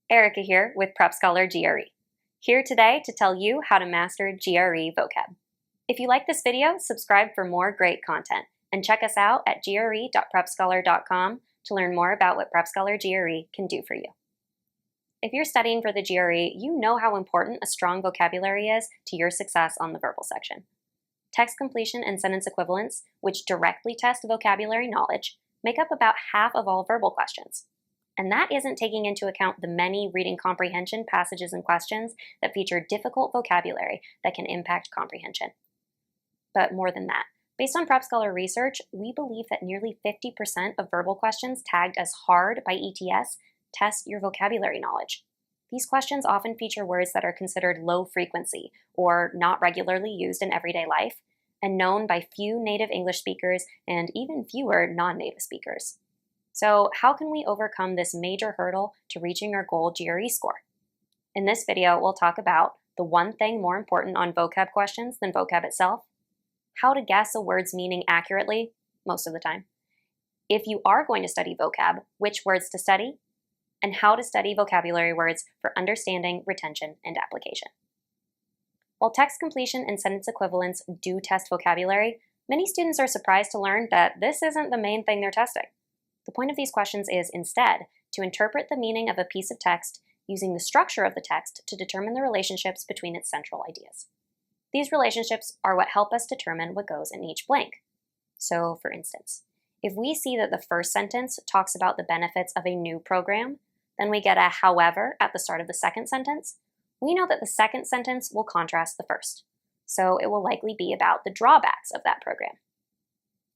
Erica here with PrepScholar GRE. Here today to tell you how to master GRE vocab. If you like this video, subscribe for more great content and check us out at gre.prepscholar.com to learn more about what PrepScholar GRE can do for you. If you're studying for the GRE, you know how important a strong vocabulary is to your success on the verbal section. Text completion and sentence equivalence, which directly test vocabulary knowledge, make up about half of all verbal questions. And that isn't taking into account the many reading comprehension passages and questions that feature difficult vocabulary that can impact comprehension. But more than that, based on PrepScholar research, we believe that nearly 50% of verbal questions tagged as hard by ETS test your vocabulary knowledge. These questions often feature words that are considered low frequency or not regularly used in everyday life and known by few native English speakers and even fewer non-native speakers. So how can we overcome this major hurdle to reaching our goal GRE score? In this video, we'll talk about the one thing more important on vocab questions than vocab itself, how to guess a word's meaning accurately, most of the time, if you are going to study vocab, which words to study, and how to study vocabulary words for understanding, retention, and application. While text completion and sentence equivalence do test vocabulary, many students are surprised to learn that this isn't the main thing they're testing. The point of these questions is, instead, to interpret the meaning of a piece of text using the structure of the text to determine the relationships between its central ideas. These relationships are what help us determine what goes in each blank. So, for instance, if we see that the first sentence talks about the benefits of a new program, then we get a however at the start of the second sentence, we know that the second sentence will contrast the first. So it will likely be about the drawbacks of that program.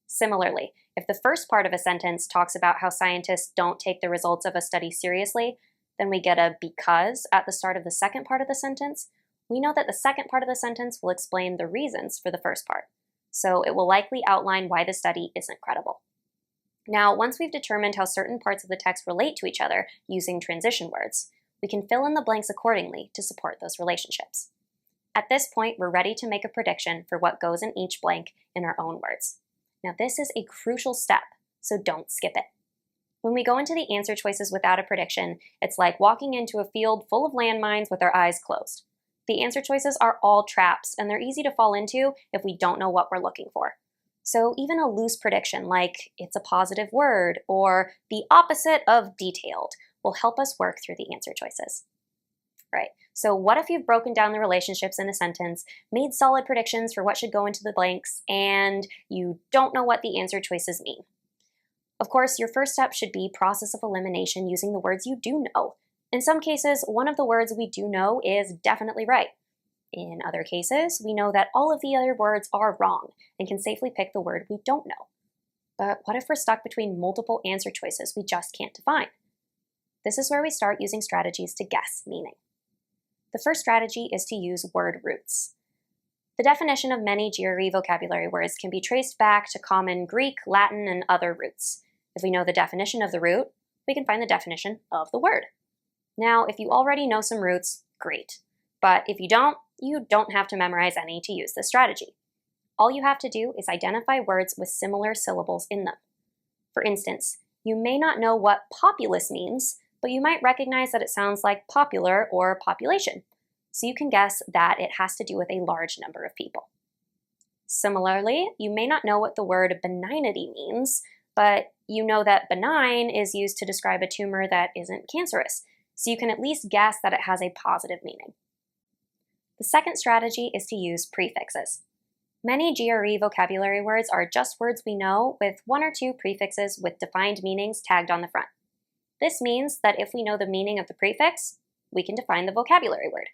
Similarly, if the first part of a sentence talks about how scientists don't take the results of a study seriously, then we get a because at the start of the second part of the sentence. We know that the second part of the sentence will explain the reasons for the first part, so it will likely outline why the study isn't credible. Now, once we've determined how certain parts of the text relate to each other using transition words, we can fill in the blanks accordingly to support those relationships. At this point, we're ready to make a prediction for what goes in each blank in our own words. Now, this is a crucial step, so don't skip it. When we go into the answer choices without a prediction, it's like walking into a field full of landmines with our eyes closed. The answer choices are all traps, and they're easy to fall into if we don't know what we're looking for. So even a loose prediction like it's a positive word or the opposite of detailed will help us work through the answer choices. Right, so what if you've broken down the relationships in a sentence, made solid predictions for what should go into the blanks, and you don't know what the answer choices mean? Of course, your first step should be process of elimination using the words you do know. In some cases, one of the words we do know is definitely right. In other cases, we know that all of the other words are wrong and can safely pick the word we don't know. But what if we're stuck between multiple answer choices we just can't define? This is where we start using strategies to guess meaning. The first strategy is to use word roots. The definition of many GRE vocabulary words can be traced back to common Greek, Latin, and other roots. If we know the definition of the root, we can find the definition of the word. Now, if you already know some roots, great. But if you don't have to memorize any to use this strategy. All you have to do is identify words with similar syllables in them. For instance, you may not know what populace means, but you might recognize that it sounds like popular or population, so you can guess that it has to do with a large number of people. Similarly, you may not know what the word benignity means, but you know that benign is used to describe a tumor that isn't cancerous, so you can at least guess that it has a positive meaning. The second strategy is to use prefixes. Many GRE vocabulary words are just words we know with one or two prefixes with defined meanings tagged on the front. This means that if we know the meaning of the prefix, we can define the vocabulary word.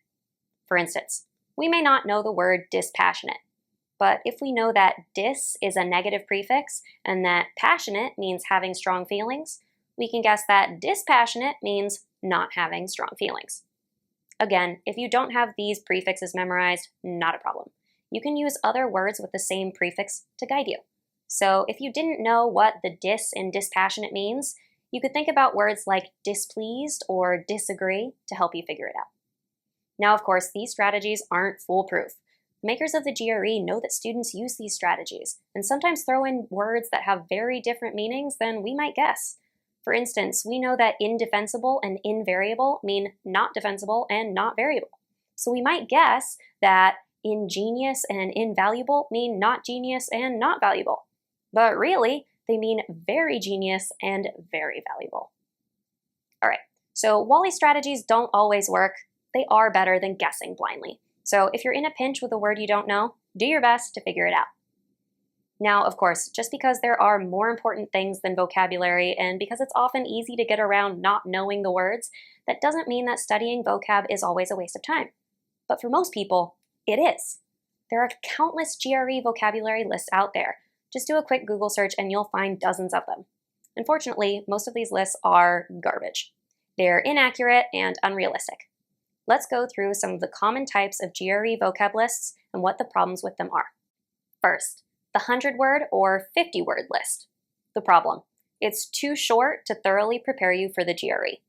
For instance, we may not know the word dispassionate, but if we know that dis is a negative prefix and that passionate means having strong feelings, we can guess that dispassionate means not having strong feelings. Again, if you don't have these prefixes memorized, not a problem. You can use other words with the same prefix to guide you. So if you didn't know what the dis in dispassionate means, you could think about words like displeased or disagree to help you figure it out. Now, of course, these strategies aren't foolproof. Makers of the GRE know that students use these strategies and sometimes throw in words that have very different meanings than we might guess. For instance, we know that indefensible and invariable mean not defensible and not variable. So we might guess that ingenious and invaluable mean not genius and not valuable. But really, they mean very genius and very valuable. All right, so while these strategies don't always work, they are better than guessing blindly. So if you're in a pinch with a word you don't know, do your best to figure it out. Now, of course, just because there are more important things than vocabulary and because it's often easy to get around not knowing the words, that doesn't mean that studying vocab is always a waste of time. But for most people, it is. There are countless GRE vocabulary lists out there. Just do a quick Google search and you'll find dozens of them. Unfortunately, most of these lists are garbage. They're inaccurate and unrealistic. Let's go through some of the common types of GRE vocab lists and what the problems with them are. First, the 100-word or 50-word list. The problem: it's too short to thoroughly prepare you for the GRE.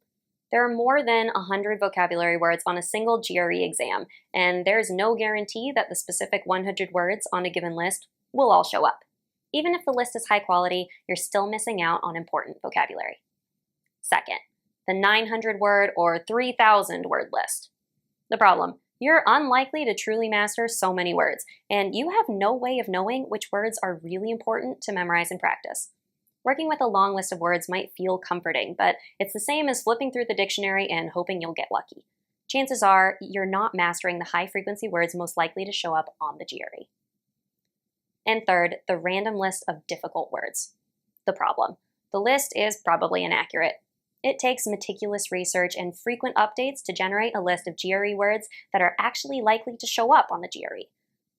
There are more than 100 vocabulary words on a single GRE exam, and there's no guarantee that the specific 100 words on a given list will all show up. Even if the list is high quality, you're still missing out on important vocabulary. Second, the 900-word or 3,000-word list. The problem: you're unlikely to truly master so many words, and you have no way of knowing which words are really important to memorize and practice. Working with a long list of words might feel comforting, but it's the same as flipping through the dictionary and hoping you'll get lucky. Chances are you're not mastering the high-frequency words most likely to show up on the GRE. And third, the random list of difficult words. The problem: the list is probably inaccurate. It takes meticulous research and frequent updates to generate a list of GRE words that are actually likely to show up on the GRE.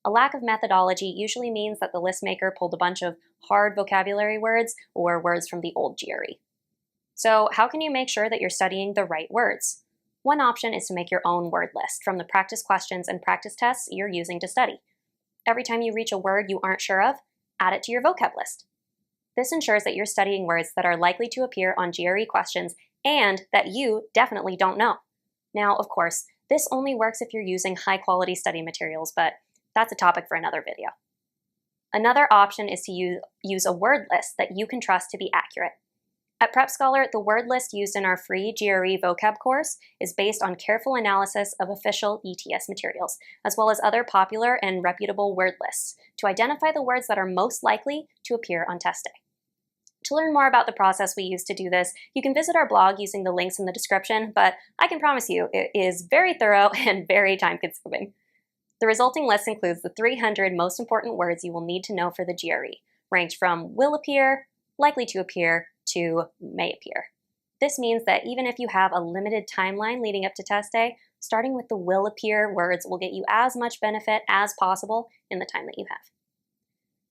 A lack of methodology usually means that the list maker pulled a bunch of hard vocabulary words or words from the old GRE. So how can you make sure that you're studying the right words? One option is to make your own word list from the practice questions and practice tests you're using to study. Every time you reach a word you aren't sure of, add it to your vocab list. This ensures that you're studying words that are likely to appear on GRE questions and that you definitely don't know. Now, of course, this only works if you're using high-quality study materials, but that's a topic for another video. Another option is to use a word list that you can trust to be accurate. At PrepScholar, the word list used in our free GRE vocab course is based on careful analysis of official ETS materials, as well as other popular and reputable word lists, to identify the words that are most likely to appear on test day. To learn more about the process we use to do this, you can visit our blog using the links in the description, but I can promise you it is very thorough and very time-consuming. The resulting list includes the 300 most important words you will need to know for the GRE, ranked from will appear, likely to appear, to may appear. This means that even if you have a limited timeline leading up to test day, starting with the will appear words will get you as much benefit as possible in the time that you have.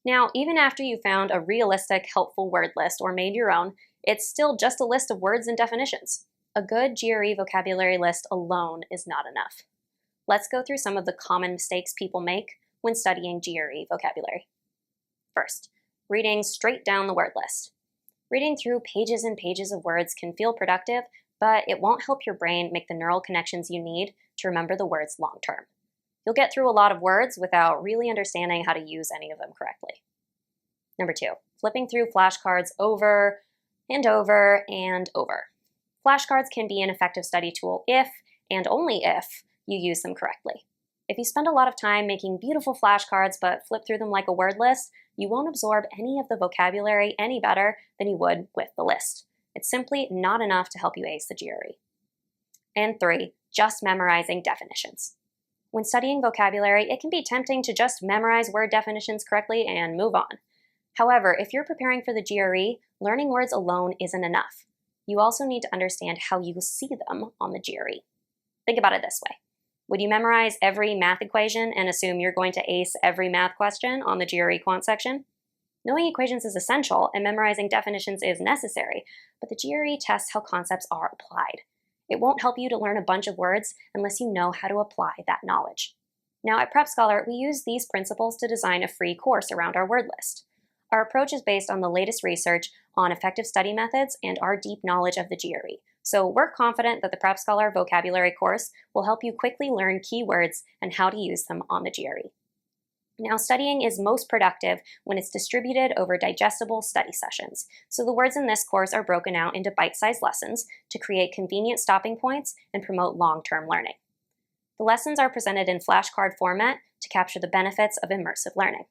Now, even after you found a realistic, helpful word list or made your own, it's still just a list of words and definitions. A good GRE vocabulary list alone is not enough. Let's go through some of the common mistakes people make when studying GRE vocabulary. First, reading straight down the word list. Reading through pages and pages of words can feel productive, but it won't help your brain make the neural connections you need to remember the words long term. You'll get through a lot of words without really understanding how to use any of them correctly. Number 2, flipping through flashcards over and over and over. Flashcards can be an effective study tool if, and only if, you use them correctly. If you spend a lot of time making beautiful flashcards but flip through them like a word list, you won't absorb any of the vocabulary any better than you would with the list. It's simply not enough to help you ace the GRE. And 3, just memorizing definitions. When studying vocabulary, it can be tempting to just memorize word definitions correctly and move on. However, if you're preparing for the GRE, learning words alone isn't enough. You also need to understand how you will see them on the GRE. Think about it this way. Would you memorize every math equation and assume you're going to ace every math question on the GRE quant section? Knowing equations is essential and memorizing definitions is necessary, but the GRE tests how concepts are applied. It won't help you to learn a bunch of words unless you know how to apply that knowledge. Now at PrepScholar, we use these principles to design a free course around our word list. Our approach is based on the latest research on effective study methods and our deep knowledge of the GRE. So we're confident that the PrepScholar vocabulary course will help you quickly learn key words and how to use them on the GRE. Now, studying is most productive when it's distributed over digestible study sessions. So the words in this course are broken out into bite-sized lessons to create convenient stopping points and promote long-term learning. The lessons are presented in flashcard format to capture the benefits of immersive learning.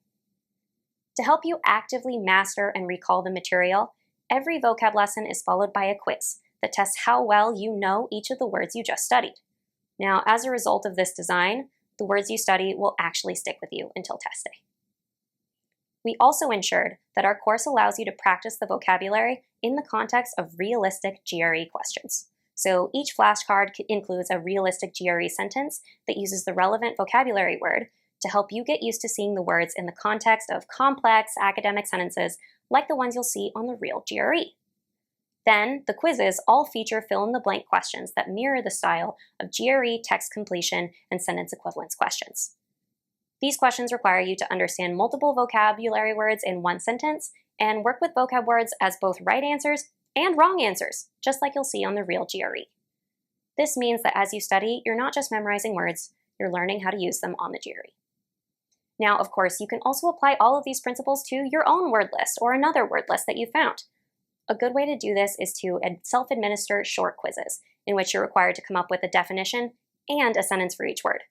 To help you actively master and recall the material, every vocab lesson is followed by a quiz that tests how well you know each of the words you just studied. Now, as a result of this design, the words you study will actually stick with you until test day. We also ensured that our course allows you to practice the vocabulary in the context of realistic GRE questions. So each flashcard includes a realistic GRE sentence that uses the relevant vocabulary word to help you get used to seeing the words in the context of complex academic sentences like the ones you'll see on the real GRE. Then, the quizzes all feature fill-in-the-blank questions that mirror the style of GRE text completion and sentence equivalence questions. These questions require you to understand multiple vocabulary words in one sentence and work with vocab words as both right answers and wrong answers, just like you'll see on the real GRE. This means that as you study, you're not just memorizing words, you're learning how to use them on the GRE. Now, of course, you can also apply all of these principles to your own word list or another word list that you found. A good way to do this is to self-administer short quizzes, in which you're required to come up with a definition and a sentence for each word.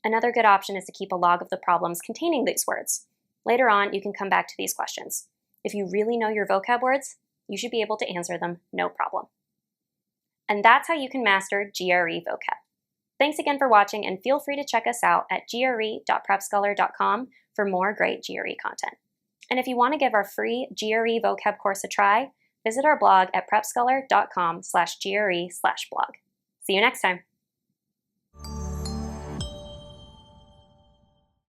Another good option is to keep a log of the problems containing these words. Later on, you can come back to these questions. If you really know your vocab words, you should be able to answer them no problem. And that's how you can master GRE vocab. Thanks again for watching, and feel free to check us out at gre.prepscholar.com for more great GRE content. And if you want to give our free GRE vocab course a try, visit our blog at prepscholar.com/GRE/blog. See you next time.